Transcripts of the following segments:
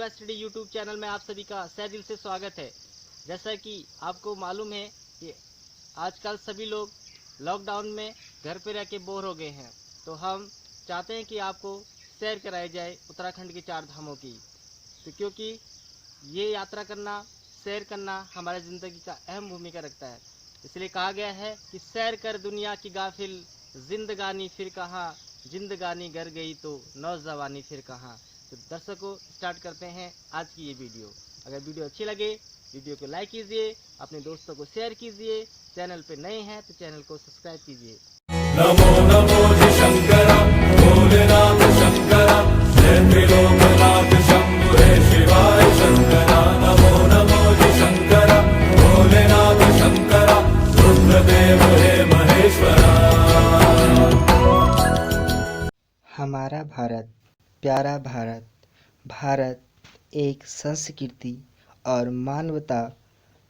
Yoga study YouTube channel में आप सभी का सह दिल से स्वागत है। जैसा कि आपको मालूम है कि आजकल सभी लोग लॉकडाउन में घर पे रह के बोर हो गए हैं, तो हम चाहते हैं कि आपको सैर कराई जाए उत्तराखंड के 4 धामों की। तो क्योंकि ये यात्रा करना, सैर करना हमारी ज़िंदगी का अहम भूमिका रखता है, इसलिए कहा गया है कि सैर कर दुनिया की गाफिल, जिंदगानी फिर कहाँ, जिंदगानी घर गई तो नौजवानी फिर कहाँ। तो दर्शकों, स्टार्ट करते हैं आज की ये वीडियो। अगर वीडियो अच्छी लगे वीडियो को लाइक कीजिए, अपने दोस्तों को शेयर कीजिए, चैनल पे नए हैं तो चैनल को सब्सक्राइब कीजिए। नमो नमो शंकर भोलेनाथ शंकर जय त्रिलोकनाथ शंभु हे शिवाय शंकर। नमो नमो शंकर भोलेनाथ शंकर रुद्रदेव हे महेश्वरा। हमारा भारत, प्यारा भारत। भारत एक संस्कृति और मानवता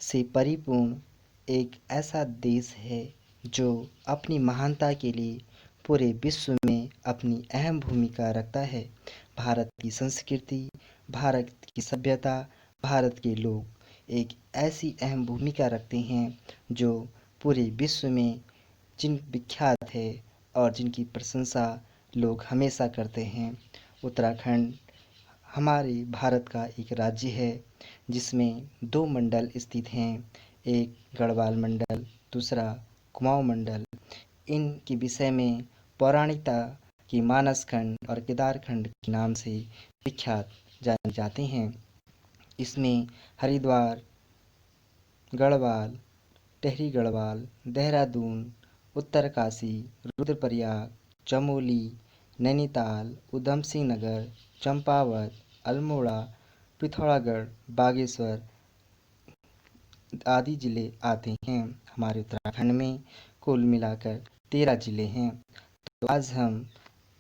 से परिपूर्ण एक ऐसा देश है जो अपनी महानता के लिए पूरे विश्व में अपनी अहम भूमिका रखता है। भारत की संस्कृति, भारत की सभ्यता, भारत के लोग एक ऐसी अहम भूमिका रखते हैं जो पूरे विश्व में जिन विख्यात है और जिनकी प्रशंसा लोग हमेशा करते हैं। उत्तराखंड हमारे भारत का एक राज्य है जिसमें 2 मंडल स्थित हैं, एक गढ़वाल मंडल, दूसरा कुमाऊं मंडल। इनके विषय में पौराणिकता की मानसखंड और केदारखंड के नाम से विख्यात जाने जाते हैं। इसमें हरिद्वार, गढ़वाल, टिहरी गढ़वाल, देहरादून, उत्तरकाशी, रुद्रप्रयाग, चमोली, नैनीताल, ऊधम सिंह नगर, चंपावत, अल्मोड़ा, पिथौरागढ़, बागेश्वर आदि ज़िले आते हैं। हमारे उत्तराखंड में कुल मिलाकर 13 ज़िले हैं। तो आज हम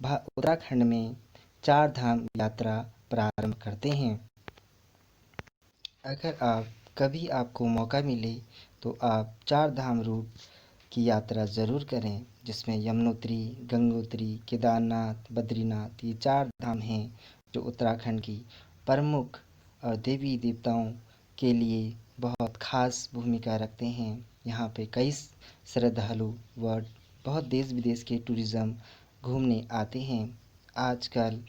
उत्तराखंड में 4 धाम यात्रा प्रारंभ करते हैं। अगर कभी आपको मौका मिले तो आप 4 धाम रूट की यात्रा ज़रूर करें, जिसमें यमुनोत्री, गंगोत्री, केदारनाथ, बद्रीनाथ, ये 4 धाम हैं जो उत्तराखंड की प्रमुख और देवी देवताओं के लिए बहुत खास भूमिका रखते हैं। यहाँ पे कई श्रद्धालु व बहुत देश विदेश के टूरिज़्म घूमने आते हैं। आजकल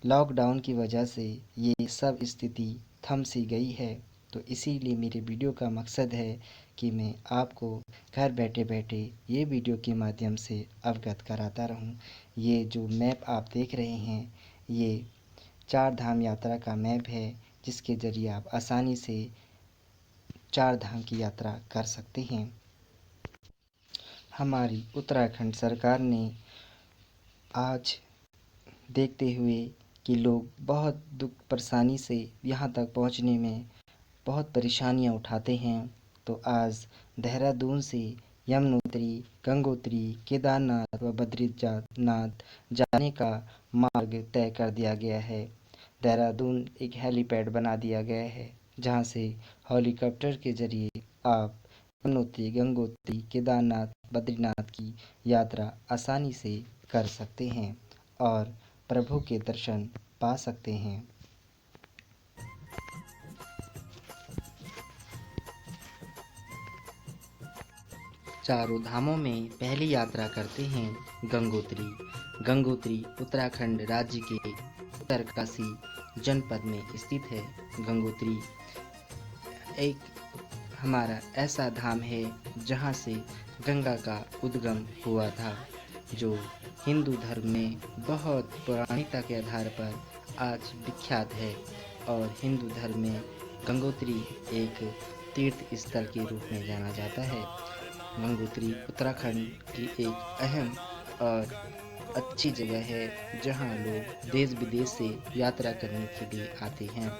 लॉकडाउन की वजह से ये सब स्थिति थम सी गई है, तो इसीलिए मेरे वीडियो का मकसद है कि मैं आपको घर बैठे बैठे ये वीडियो के माध्यम से अवगत कराता रहूं। ये जो मैप आप देख रहे हैं, ये 4 धाम यात्रा का मैप है, जिसके ज़रिए आप आसानी से 4 धाम की यात्रा कर सकते हैं। हमारी उत्तराखंड सरकार ने आज देखते हुए कि लोग बहुत दुख परेशानी से यहाँ तक पहुँचने में बहुत परेशानियाँ उठाते हैं, तो आज देहरादून से यमुनोत्री, गंगोत्री, केदारनाथ व बद्रीनाथ जाने का मार्ग तय कर दिया गया है। देहरादून एक हेलीपैड बना दिया गया है, जहाँ से हेलीकॉप्टर के ज़रिए आप यमुनोत्री, गंगोत्री, केदारनाथ, बद्रीनाथ की यात्रा आसानी से कर सकते हैं और प्रभु के दर्शन पा सकते हैं। चारों धामों में पहली यात्रा करते हैं गंगोत्री। गंगोत्री उत्तराखंड राज्य के उत्तरकाशी जनपद में स्थित है। गंगोत्री एक हमारा ऐसा धाम है जहाँ से गंगा का उद्गम हुआ था, जो हिंदू धर्म में बहुत पौराणिकता के आधार पर आज विख्यात है। और हिंदू धर्म में गंगोत्री एक तीर्थ स्थल के रूप में जाना जाता है। गंगोत्री उत्तराखंड की एक अहम और अच्छी जगह है, जहां लोग देश विदेश से यात्रा करने के लिए आते हैं।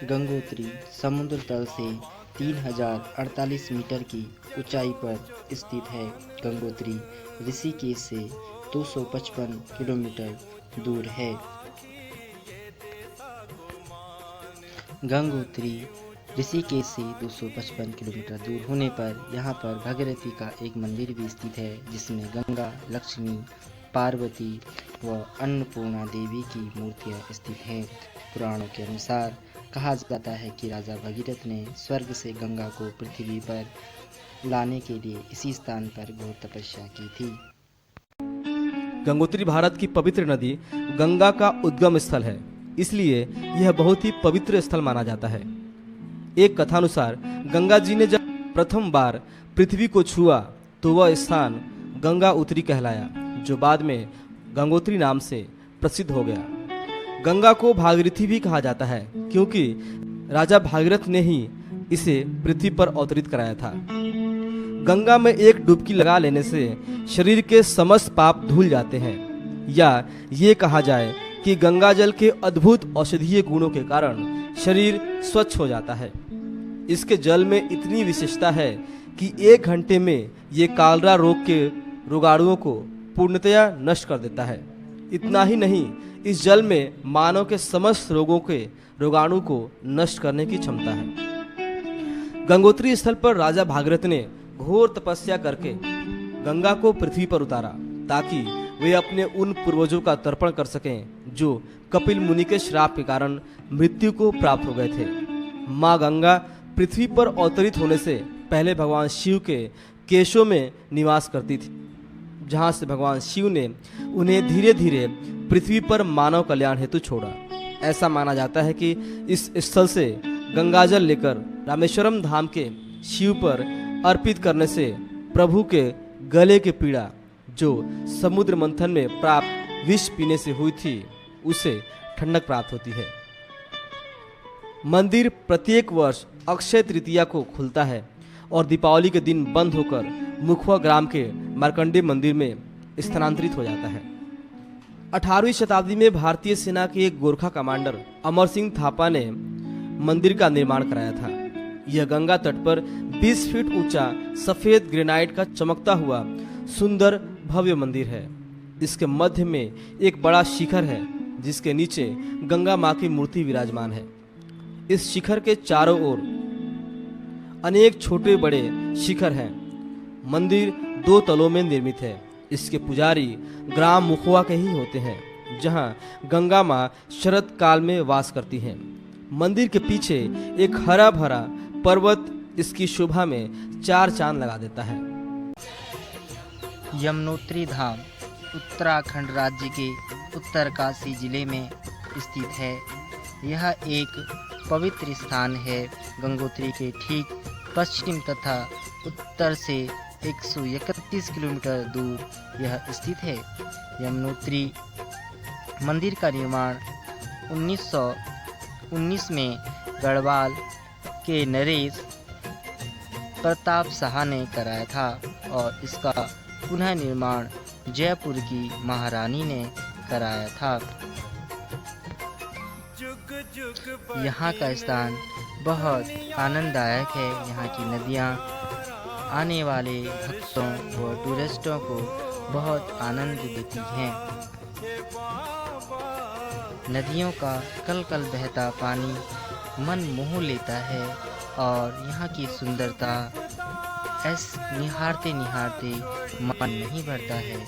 गंगोत्री समुद्र तल से 3048 मीटर की ऊंचाई पर स्थित है। गंगोत्री ऋषिकेश से 255 किलोमीटर दूर है। गंगोत्री ऋषिकेश से 255 किलोमीटर दूर होने पर यहाँ पर भगीरथी का एक मंदिर भी स्थित है, जिसमें गंगा, लक्ष्मी पार्वती व अन्नपूर्णा देवी की मूर्तियां स्थित हैं। पुराणों के अनुसार कहा जाता है कि राजा भगीरथ ने स्वर्ग से गंगा को पृथ्वी पर लाने के लिए इसी स्थान पर घोर तपस्या की थी। गंगोत्री भारत की पवित्र नदी गंगा का उद्गम स्थल है, इसलिए यह बहुत ही पवित्र स्थल माना जाता है। एक कथानुसार गंगा जी ने जब प्रथम बार पृथ्वी को छुआ तो वह स्थान गंगा उतरी कहलाया, जो बाद में गंगोत्री नाम से प्रसिद्ध हो गया। गंगा को भागीरथी भी कहा जाता है, क्योंकि राजा भागीरथ ने ही इसे पृथ्वी पर अवतरित कराया था। गंगा में एक डुबकी लगा लेने से शरीर के समस्त पाप धुल जाते हैं, या ये कहा जाए कि गंगा जल के अद्भुत औषधीय गुणों के कारण शरीर स्वच्छ हो जाता है। इसके जल में इतनी विशेषता है कि 1 घंटे में ये कालरा रोग के रोगाणुओं को पूर्णतया नष्ट कर देता है। इतना ही नहीं, इस जल में मानव के समस्त रोगों के रोगाणु को नष्ट करने की क्षमता है। गंगोत्री स्थल पर राजा भागीरथ ने घोर तपस्या करके गंगा को पृथ्वी पर उतारा, ताकि वे अपने उन पूर्वजों का तर्पण कर सकें जो कपिल मुनि के श्राप के कारण मृत्यु को प्राप्त हो गए थे। माँ गंगा पृथ्वी पर अवतरित होने से पहले भगवान शिव के केशों में निवास करती थी, जहाँ से भगवान शिव ने उन्हें धीरे धीरे पृथ्वी पर मानव कल्याण हेतु छोड़ा। ऐसा माना जाता है कि इस स्थल से गंगाजल लेकर रामेश्वरम धाम के शिव पर अर्पित करने से प्रभु के गले की पीड़ा, जो समुद्र मंथन में प्राप्त विष पीने से हुई थी, उसे ठंडक प्राप्त होती है। मंदिर प्रत्येक वर्ष अक्षय तृतीया को खुलता है और दीपावली के दिन बंद होकर मुखवा ग्राम के मार्कंडे मंदिर में स्थानांतरित हो जाता है। 18वीं शताब्दी में भारतीय सेना के एक गोरखा कमांडर अमर सिंह थापा ने मंदिर का निर्माण कराया था। यह गंगा तट पर 20 फीट ऊंचा सफेद ग्रेनाइट का चमकता हुआ सुंदर भव्य मंदिर है। इसके मध्य में एक बड़ा शिखर है, जिसके नीचे गंगा मां की मूर्ति विराजमान है। इस शिखर के चारों ओर अनेक छोटे बड़े शिखर हैं। मंदिर 2 तलों में निर्मित है। इसके पुजारी ग्राम मुखवा के ही होते हैं, जहां गंगा मां शरद काल में वास करती हैं। मंदिर के पीछे एक हरा भरा पर्वत इसकी शोभा में 4 चांद लगा देता है। यमुनोत्री धाम उत्तराखंड राज्य के उत्तरकाशी जिले में स्थित है। यह एक पवित्र स्थान है। गंगोत्री के ठीक पश्चिम तथा उत्तर से 131 किलोमीटर दूर यह स्थित है। यमुनोत्री मंदिर का निर्माण 1919 में गढ़वाल के नरेश प्रताप शाह ने कराया था और इसका पुनः निर्माण जयपुर की महारानी ने कराया था। यहाँ का स्थान बहुत आनंददायक है। यहाँ की नदियाँ आने वाले भक्तों व टूरिस्टों को बहुत आनंद देती हैं। नदियों का कल कल बहता पानी मन मोह लेता है और यहाँ की सुंदरता ऐसे निहारते निहारते मन नहीं भरता है।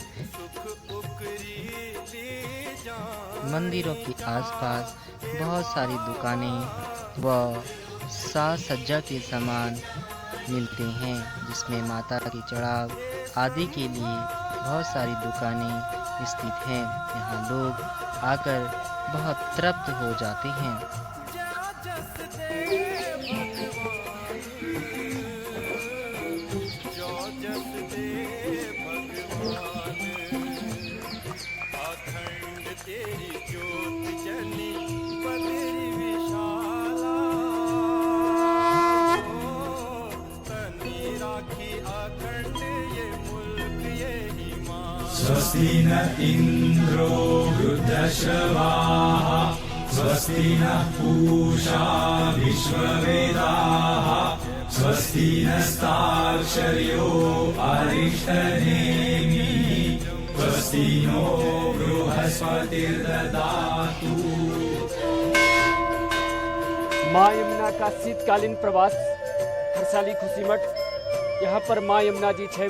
मंदिरों के आसपास बहुत सारी दुकानें व साज सज्जा के सामान मिलते हैं, जिसमें माता के चढ़ाव आदि के लिए बहुत सारी दुकानें स्थित हैं। यहाँ लोग आकर बहुत तृप्त हो जाते हैं। स्वस्ति न इन्द्रो वृद्धश्रवाः स्वस्ति नः पूषा विश्ववेदाः स्वस्ति नस्ताक्षर्यो अरिष्टनेमिः स्वस्ति नो बृहस्पतिर्ददातु। माँ यमुना का शीतकालीन प्रवास हरसाली खुशी मठ। यहाँ पर माँ यमुना जी 6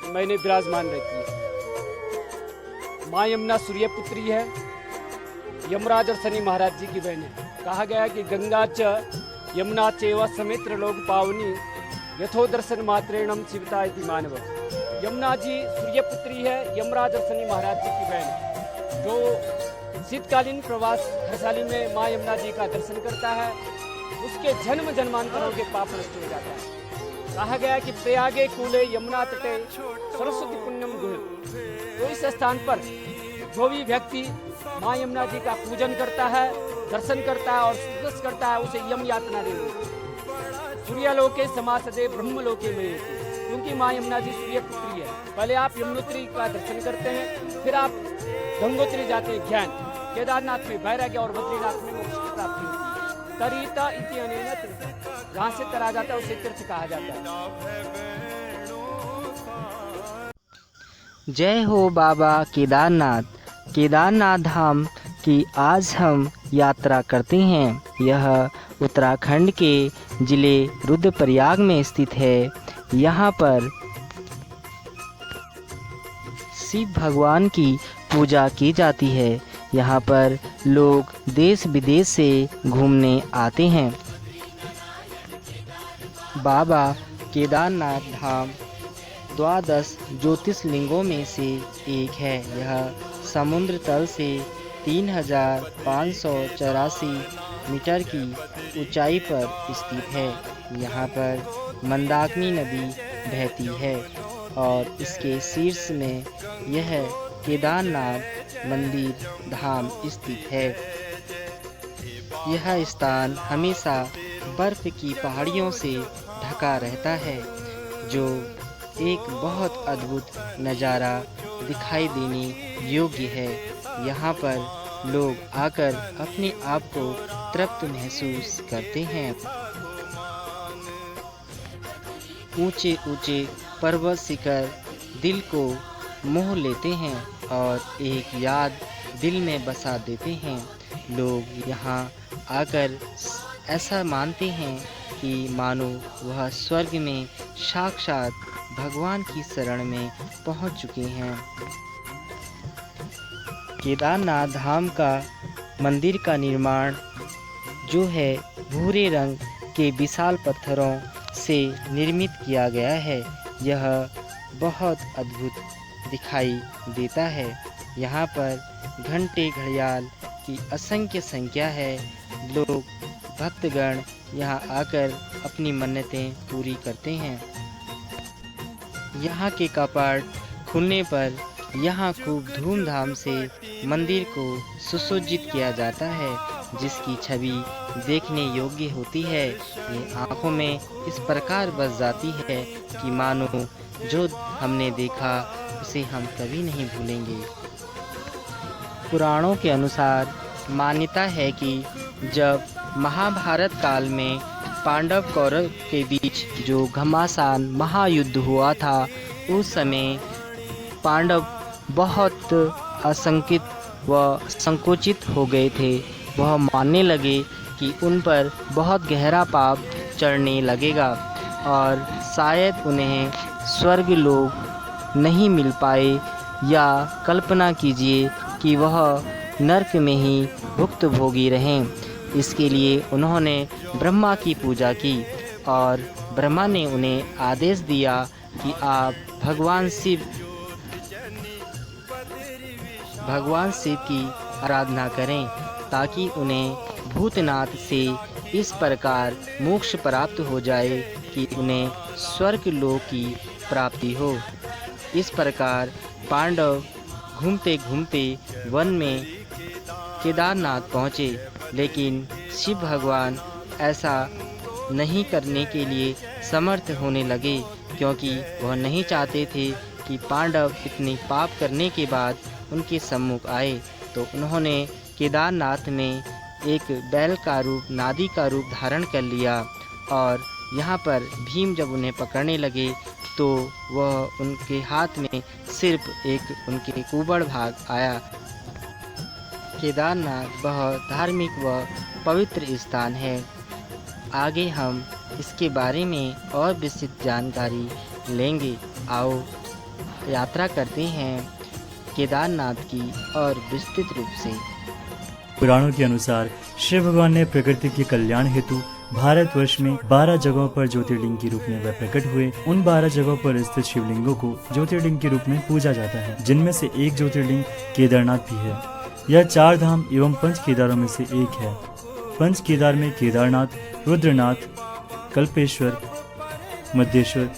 महीने विराजमान रहती है। माँ यमुना सूर्यपुत्री है, यमराज और शनि महाराज जी की बहन है। कहा गया है कि गंगा च यमुना चैव समेत्र लोक पावनी यथो दर्शन मात्रेणम शिवता इति मानव। यमुना जी सूर्यपुत्री है, यमराज और शनि महाराज जी की बहन है। जो शीतकालीन प्रवास हरसाली में माँ यमुना जी का दर्शन करता है, उसके जन्म जन्मांतरों के पाप नष्ट हो जाता है। कहा गया कि प्रयागे कूले यमुना तटे सरस्वती पुण्यम गुह। तो इस स्थान पर जो भी व्यक्ति माँ यमुना जी का पूजन करता है, दर्शन करता है और स्तुति करता है, उसे यम यातना नहीं होती। सूर्यलोके समासदे ब्रह्मलोके में, क्योंकि माँ यमुना जी सूर्यपुत्री है। पहले आप यमुनोत्री का दर्शन करते हैं, फिर आप गंगोत्री जाते हैं ज्ञान, केदारनाथ में वैराग्य और बद्रीनाथ में मोक्ष की प्राप्ति होती है। तरीता इति अनेन तीर्थ, जहाँ से तरा जाता है उसे तीर्थ कहा जाता है। जय हो बाबा केदारनाथ। केदारनाथ धाम की आज हम यात्रा करते हैं। यह उत्तराखंड के जिले रुद्रप्रयाग में स्थित है। यहाँ पर शिव भगवान की पूजा की जाती है। यहाँ पर लोग देश विदेश से घूमने आते हैं। बाबा केदारनाथ धाम 12 ज्योतिर्लिंगों में से एक है। यह समुद्र तल से 3584 मीटर की ऊंचाई पर स्थित है। यहाँ पर मंदाकिनी नदी बहती है और इसके शीर्ष में यह केदारनाथ मंदिर धाम स्थित है। यह स्थान हमेशा बर्फ की पहाड़ियों से ढका रहता है, जो एक बहुत अद्भुत नज़ारा दिखाई देने योग्य है। यहाँ पर लोग आकर अपने आप को तृप्त महसूस करते हैं। ऊंचे ऊंचे पर्वत शिखर दिल को मोह लेते हैं और एक याद दिल में बसा देते हैं। लोग यहाँ आकर ऐसा मानते हैं कि मानो वह स्वर्ग में साक्षात भगवान की शरण में पहुँच चुके हैं। केदारनाथ धाम का मंदिर का निर्माण जो है भूरे रंग के विशाल पत्थरों से निर्मित किया गया है। यह बहुत अद्भुत दिखाई देता है। यहाँ पर घंटे घड़ियाल की असंख्य संख्या है। लोग भक्तगण यहाँ आकर अपनी मन्नतें पूरी करते हैं। यहाँ के कपाट खुलने पर यहाँ खूब धूमधाम से मंदिर को सुसज्जित किया जाता है, जिसकी छवि देखने योग्य होती है। ये आँखों में इस प्रकार बस जाती है कि मानो जो हमने देखा उसे हम कभी नहीं भूलेंगे। पुराणों के अनुसार मान्यता है कि जब महाभारत काल में पांडव कौरव के बीच जो घमासान महायुद्ध हुआ था, उस समय पांडव बहुत आशंकित व संकोचित हो गए थे। वह मानने लगे कि उन पर बहुत गहरा पाप चढ़ने लगेगा और शायद उन्हें स्वर्ग लोक नहीं मिल पाए, या कल्पना कीजिए कि वह नरक में ही भुक्तभोगी रहें। इसके लिए उन्होंने ब्रह्मा की पूजा की और ब्रह्मा ने उन्हें आदेश दिया कि आप भगवान शिव की आराधना करें, ताकि उन्हें भूतनाथ से इस प्रकार मोक्ष प्राप्त हो जाए कि उन्हें स्वर्ग लोक की प्राप्ति हो। इस प्रकार पांडव घूमते घूमते वन में केदारनाथ पहुँचे, लेकिन शिव भगवान ऐसा नहीं करने के लिए समर्थ होने लगे, क्योंकि वह नहीं चाहते थे कि पांडव इतने पाप करने के बाद उनके सम्मुख आए। तो उन्होंने केदारनाथ में एक बैल का रूप, नादी का रूप धारण कर लिया और यहाँ पर भीम जब उन्हें पकड़ने लगे तो वह उनके हाथ में सिर्फ एक उनके ऊबड़ भाग आया। केदारनाथ बहुत धार्मिक व पवित्र स्थान है। आगे हम इसके बारे में और विस्तृत जानकारी लेंगे। आओ यात्रा करते हैं केदारनाथ की और विस्तृत रूप से। पुराणों के अनुसार शिव भगवान ने प्रकृति के कल्याण हेतु भारतवर्ष में 12 जगहों पर ज्योतिर्लिंग के रूप में वह प्रकट हुए। उन 12 जगहों पर स्थित शिवलिंगों को ज्योतिर्लिंग के रूप में पूजा जाता है, जिनमें से एक ज्योतिर्लिंग केदारनाथ भी है। यह 4 धाम एवं 5 केदारों में से एक है। 5 केदार में केदारनाथ, रुद्रनाथ, कल्पेश्वर, मध्येश्वर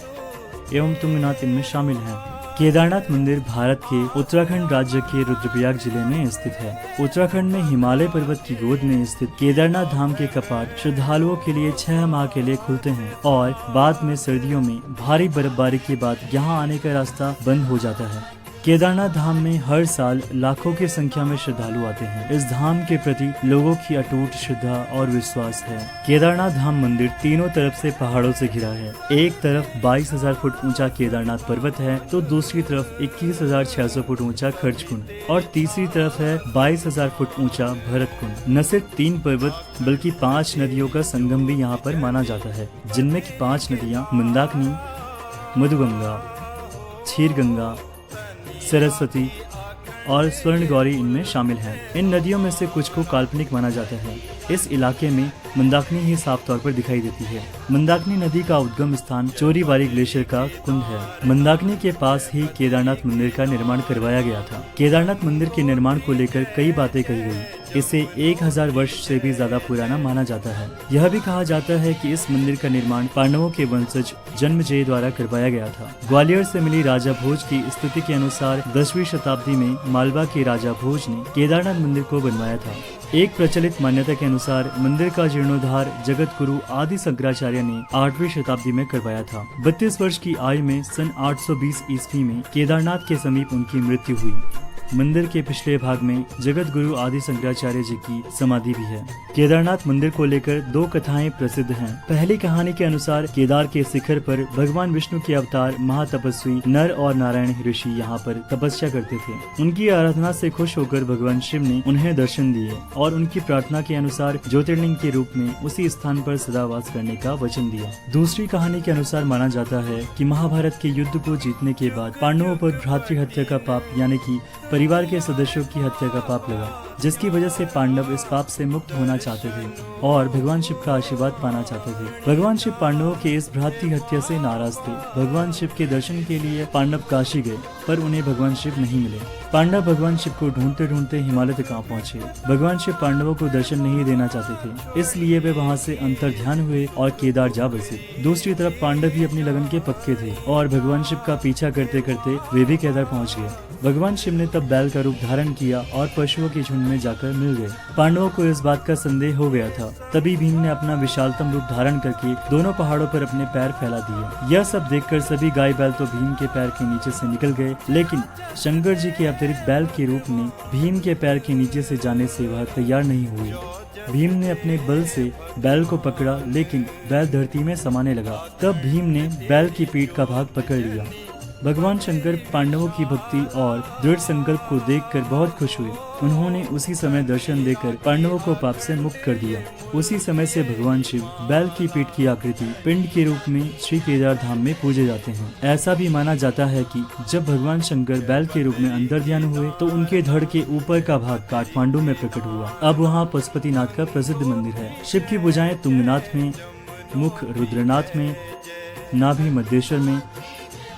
एवं तुंगनाथ इनमें शामिल हैं। केदारनाथ मंदिर भारत के उत्तराखंड राज्य के रुद्रप्रयाग जिले में स्थित है। उत्तराखंड में हिमालय पर्वत की गोद में स्थित केदारनाथ धाम के कपाट श्रद्धालुओं के लिए 6 माह के लिए खुलते हैं और बाद में सर्दियों में भारी बर्फबारी के बाद यहाँ आने का रास्ता बंद हो जाता है। केदारनाथ धाम में हर साल लाखों की संख्या में श्रद्धालु आते हैं। इस धाम के प्रति लोगों की अटूट श्रद्धा और विश्वास है। केदारनाथ धाम मंदिर तीनों तरफ से पहाड़ों से घिरा है। एक तरफ 22,000 फुट ऊंचा केदारनाथ पर्वत है तो दूसरी तरफ 21,600 फुट ऊंचा खर्चकुंड और तीसरी तरफ है 22,000 फुट ऊंचा भरतकुंड। न सिर्फ 3 पर्वत बल्कि 5 नदियों का संगम भी यहाँ पर माना जाता है, जिनमें की 5 नदियाँ मंदाकिनी, मधुगंगा, क्षीरगंगा, सरस्वती और स्वर्ण गौरी इनमें शामिल हैं। इन नदियों में से कुछ को काल्पनिक माना जाता है। इस इलाके में मंदाकिनी ही साफ तौर पर दिखाई देती है। मंदाकिनी नदी का उद्गम स्थान चोरीबारी ग्लेशियर का कुंड है। मंदाकिनी के पास ही केदारनाथ मंदिर का निर्माण करवाया गया था। केदारनाथ मंदिर के निर्माण को लेकर कई बातें कही गई। इसे 1000 वर्ष से भी ज्यादा पुराना माना जाता है। यह भी कहा जाता है कि इस मंदिर का निर्माण पांडवों के वंशज जन्मेजय द्वारा करवाया गया था। ग्वालियर से मिली राजा भोज की स्तुति के अनुसार 10वीं शताब्दी में मालवा के राजा भोज ने केदारनाथ मंदिर को बनवाया था। एक प्रचलित मान्यता के अनुसार मंदिर का जीर्णोद्धार जगत गुरु आदि शंकराचार्य ने 8वीं शताब्दी में करवाया था। 32 वर्ष की आयु में सन 820 ईस्वी में केदारनाथ के समीप उनकी मृत्यु हुई। मंदिर के पिछले भाग में जगत गुरु आदि शंकराचार्य जी की समाधि भी है। केदारनाथ मंदिर को लेकर 2 कथाएं प्रसिद्ध हैं। पहली कहानी के अनुसार केदार के शिखर पर भगवान विष्णु के अवतार महातपस्वी नर और नारायण ऋषि यहाँ पर तपस्या करते थे। उनकी आराधना से खुश होकर भगवान शिव ने उन्हें दर्शन दिए और उनकी प्रार्थना के अनुसार ज्योतिर्लिंग के रूप में उसी स्थान पर सदावास करने का वचन दिया। दूसरी कहानी के अनुसार माना जाता है कि महाभारत के युद्ध को जीतने के बाद पांडवों पर भ्रातृ हत्या का पाप यानी कि परिवार के सदस्यों की हत्या का पाप लगा, जिसकी वजह से पांडव इस पाप से मुक्त होना चाहते थे और भगवान शिव का आशीर्वाद पाना चाहते थे। भगवान शिव पांडवों के इस भ्रातृ हत्या से नाराज थे। भगवान शिव के दर्शन के लिए पांडव काशी गए, पर उन्हें भगवान शिव नहीं मिले। पांडव भगवान शिव को ढूंढते ढूंढते हिमालय तक आ पहुंचे। भगवान शिव पांडवों को दर्शन नहीं देना चाहते थे, इसलिए वे वहां से अंतर्ध्यान हुए और केदार जा बसे। दूसरी तरफ पांडव भी अपनी लगन के पक्के थे और भगवान शिव का पीछा करते करते वे भी केदार पहुंच गए। भगवान शिव ने तब बैल का रूप धारण किया और पशुओं के झुंड में जाकर मिल गए। पांडवों को इस बात का संदेह हो गया था। तभी भीम ने अपना विशालतम रूप धारण करके दोनों पहाड़ों पर अपने पैर फैला दिए। यह सब देखकर सभी गाय बैल तो भीम के पैर के नीचे से निकल गए, लेकिन शंकर जी के अतिरिक्त बैल के रूप ने भीम के पैर के नीचे से जाने से वह तैयार नहीं हुए। भीम ने अपने बल से बैल को पकड़ा, लेकिन बैल धरती में समाने लगा। तब भीम ने बैल की पीठ का भाग पकड़ लिया। भगवान शंकर पांडवों की भक्ति और दृढ़ संकल्प को देखकर बहुत खुश हुए। उन्होंने उसी समय दर्शन देकर पांडवों को पाप से मुक्त कर दिया। उसी समय से भगवान शिव बैल की पीठ की आकृति पिंड के रूप में श्री केदार धाम में पूजे जाते हैं। ऐसा भी माना जाता है कि जब भगवान शंकर बैल के रूप में अंतर्ध्यान हुए तो उनके धड़ के ऊपर का भाग काठमांडू में प्रकट हुआ। अब वहाँ पशुपतिनाथ का प्रसिद्ध मंदिर है। शिव की भुजाएं तुंगनाथ में, मुख रुद्रनाथ में, नाभि मध्येश्वर में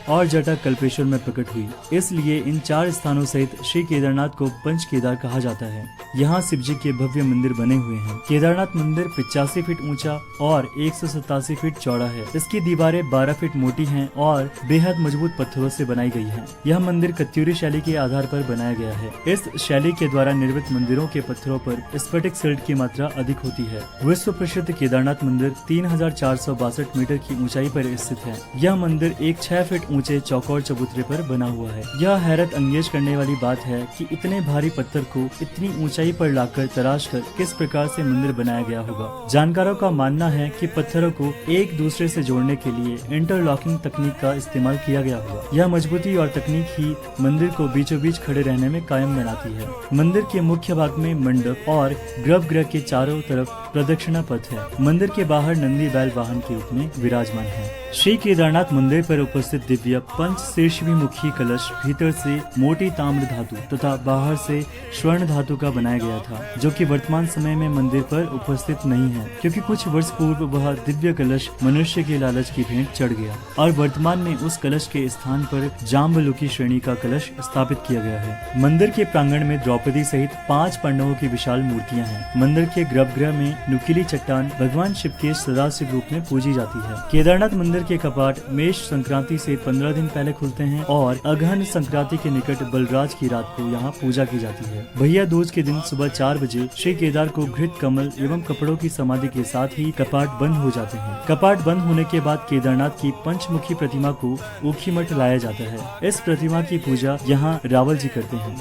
और जटा कल्पेश्वर में प्रकट हुई। इसलिए इन 4 स्थानों सहित श्री केदारनाथ को पंच केदार कहा जाता है। यहाँ शिव जी के भव्य मंदिर बने हुए हैं। केदारनाथ मंदिर 85 फीट ऊंचा और 187 फीट चौड़ा है। इसकी दीवारें 12 फीट मोटी हैं और बेहद मजबूत पत्थरों से बनाई गई हैं। यह मंदिर कत्यूरी शैली के आधार पर बनाया गया है। इस शैली के द्वारा निर्मित मंदिरों के पत्थरों पर स्फटिक सिल्ट की मात्रा अधिक होती है। विश्व प्रसिद्ध केदारनाथ मंदिर 3462 मीटर की ऊंचाई पर स्थित है। यह मंदिर एक 6 फीट ऊंचे चौकोर चबूतरे पर बना हुआ है। यह हैरत अंगेज करने वाली बात है कि इतने भारी पत्थर को इतनी ऊंचाई ऊंचाई पर लाकर तराश कर किस प्रकार से मंदिर बनाया गया होगा। जानकारों का मानना है कि पत्थरों को एक दूसरे से जोड़ने के लिए इंटरलॉकिंग तकनीक का इस्तेमाल किया गया होगा। यह मजबूती और तकनीक ही मंदिर को बीचों बीच खड़े रहने में कायम बनाती है। मंदिर के मुख्य भाग में मंडप और गर्भगृह के चारों तरफ प्रदक्षिणा पथ है। मंदिर के बाहर नंदी बैल वाहन के रूप में विराजमान है। श्री केदारनाथ मंदिर पर उपस्थित दिव्य पंच शीर्षविमुखी कलश भीतर से मोटी ताम्र धातु तथा बाहर से स्वर्ण धातु का बनाया गया था, जो कि वर्तमान समय में मंदिर पर उपस्थित नहीं है, क्योंकि कुछ वर्ष पूर्व वह दिव्य कलश मनुष्य के लालच की भेंट चढ़ गया और वर्तमान में उस कलश के स्थान पर जाम्बलुकी श्रेणी का कलश स्थापित किया गया है। मंदिर के प्रांगण में द्रौपदी सहित 5 पांडवों की विशाल मूर्तियां हैं। मंदिर के गर्भगृह में नुकीली चट्टान भगवान शिव के सदाशिव रूप में पूजी जाती है। केदारनाथ मंदिर के कपाट मेष संक्रांति से 15 दिन पहले खुलते हैं और अगहन संक्रांति के निकट बलराज की रात को यहाँ पूजा की जाती है। भैया दूज के दिन सुबह 4 बजे श्री केदार को घृत कमल एवं कपड़ों की समाधि के साथ ही कपाट बंद हो जाते हैं। कपाट बंद होने के बाद केदारनाथ की पंचमुखी प्रतिमा को ऊखीमठ लाया जाता है। इस प्रतिमा की पूजा यहाँ रावल जी करते हैं।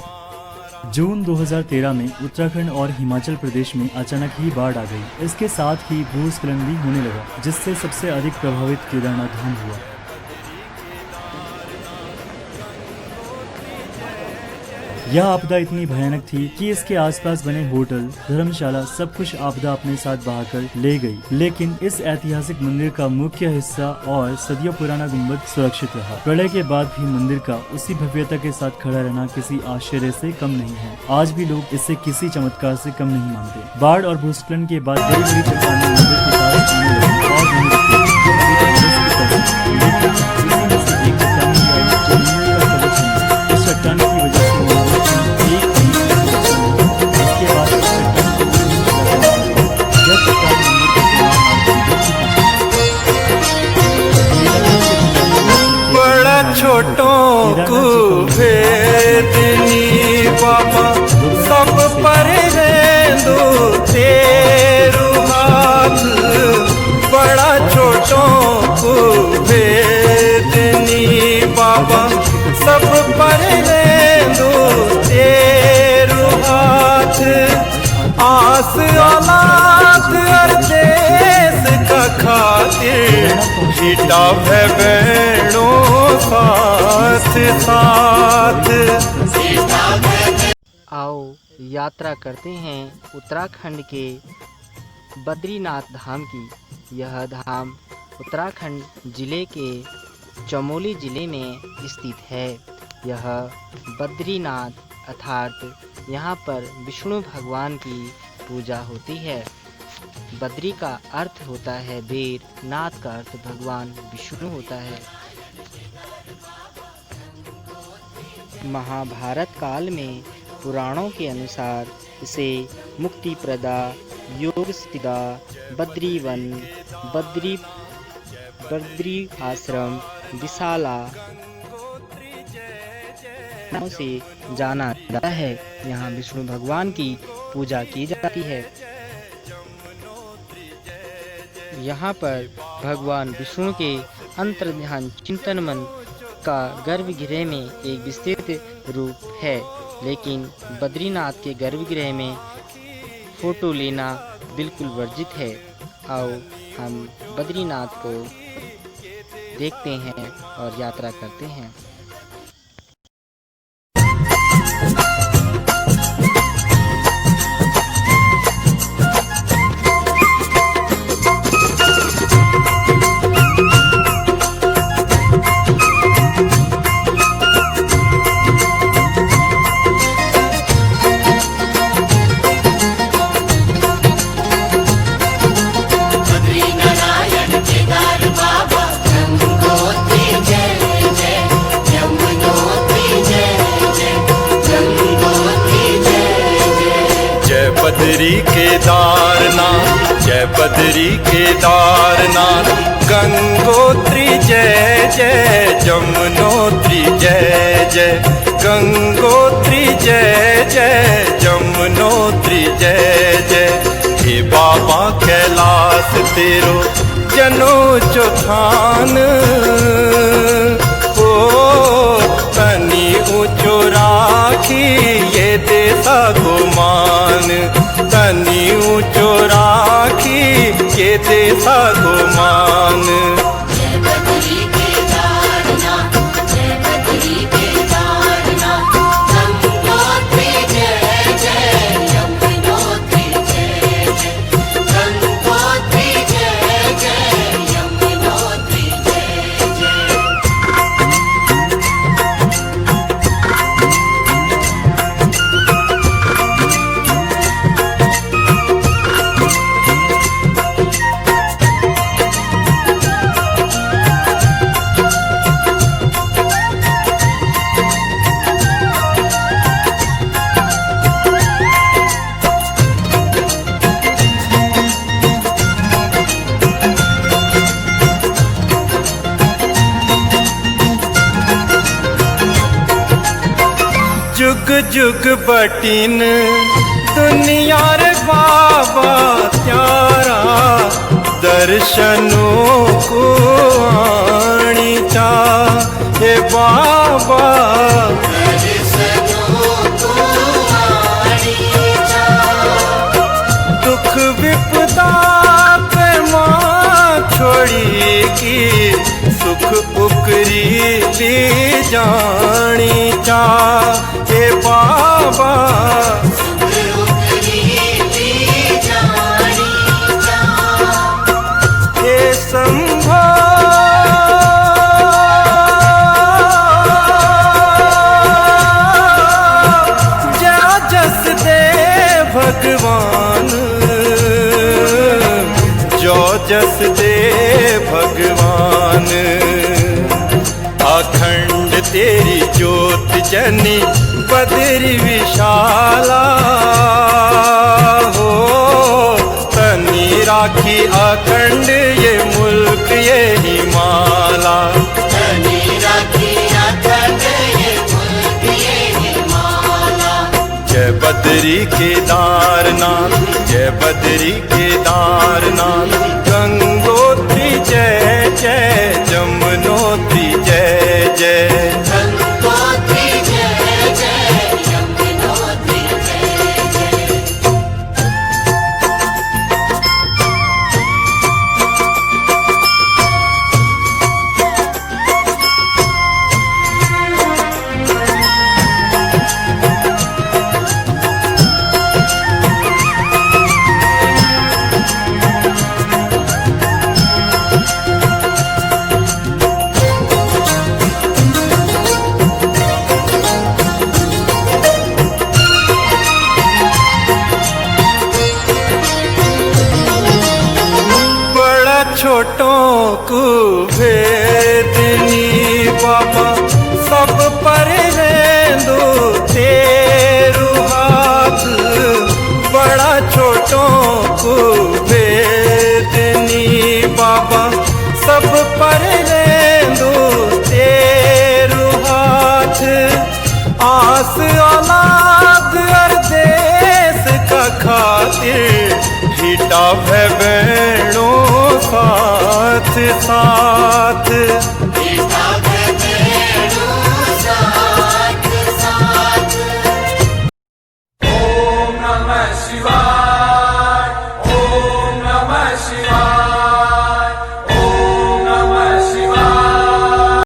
जून 2013 में उत्तराखंड और हिमाचल प्रदेश में अचानक ही बाढ़ आ गई। इसके साथ ही भूस्खलन भी होने लगा, जिससे सबसे अधिक प्रभावित केदारनाथ धाम हुआ। यह आपदा इतनी भयानक थी कि इसके आसपास बने होटल, धर्मशाला सब कुछ आपदा अपने साथ बहाकर ले गई। लेकिन इस ऐतिहासिक मंदिर का मुख्य हिस्सा और सदियों पुराना गुंबद सुरक्षित रहा। प्रलय के बाद भी मंदिर का उसी भव्यता के साथ खड़ा रहना किसी आश्चर्य से कम नहीं है। आज भी लोग इसे किसी चमत्कार से कम नहीं मानते। बाढ़ और भूस्खलन के बाद बड़ी बड़ी चट्टानें मंदिर के पास आने लगी और लेकिन इसी में से एक चट्टान की आई जो मंदिर का कवच है। इस चट्टान की वजह से बड़ा छोटों को भेदनी बाबा सब पर दो तेरू हाथ। बड़ा छोटों को भेदनी बाबा सब पर दो तेरू हाथ। आस औलाद और देश का खातिर बेटा बहनों साथ साथ। आओ यात्रा करते हैं उत्तराखंड के बद्रीनाथ धाम की। यह धाम उत्तराखंड जिले के चमोली जिले में स्थित है। यह बद्रीनाथ अर्थात यहाँ पर विष्णु भगवान की पूजा होती है। बद्री का अर्थ होता है बेर, नाथ का अर्थ भगवान विष्णु होता है। महाभारत काल में पुराणों के अनुसार इसे मुक्ति प्रदा, योग सिद्धा, बद्रीवन, बद्री आश्रम, विशाला नामों से जाना जाता है। यहाँ विष्णु भगवान की पूजा की जाती है। यहाँ पर भगवान विष्णु के अंतर्ध्यान चिंतन मन का गर्भगृह में एक विस्तृत रूप है, लेकिन बद्रीनाथ के गर्भगृह में फोटो लेना बिल्कुल वर्जित है। आओ हम बद्रीनाथ को देखते हैं और यात्रा करते हैं। बद्री केदारनाथ, जय बद्री केदारनाथ। गंगोत्री जय जय, जमुनोत्री जय जय। गंगोत्री जय जय, जमुनोत्री जय जय। हे बाबा कैलाश तेरो जनो चौथान, ओ तनी ऊंचो राखी ये देसा गुमान। देसा को मान। जय बद्री केदारनाथ, जय बद्री केदारनाथ, गंगोत्री जय जय, यमुनोत्री जय जय, गंगोत्री जय जय, यमुनोत्री जय जय। जुग जुग बटिन दुनिया रे बाबा त्यारा, दर्शनों को आनी चा हे बाबा, दर्शनों को आनी चा। दुख विपदा पे माँ छोड़ी की, सुख उकरी ली जानी चा हे बाबा, सुख उकरी ली जानी चा। हे संभो जा जस दे भगवान, जो जस दे भगवान। अखंड तेरी ज्योत जनी बद्री विशाला हो, तनी राखी अखंड ये मुल्क ये हिमाला। तनी राखी अखंड ये मुल्क ये हिमाला। जय बद्री केदारनाथ, जय बद्री केदारनाथ, गंगोत्री जय जय, जमुनोत्री जय जय, गंगोत्री जय जय, यमुनोत्री जय जय। छोटों को भेदनी बाबा, सब पर रेंदो तेरू हाथ। बड़ा छोटों को भेदनी बाबा, सब पर रेंदो तेरू हाथ। आस औलाद और देश का खातिर, हिटा भय बहनों साथ साथ। हिटा भय बहनों साथ साथ। ओम नमः शिवाय।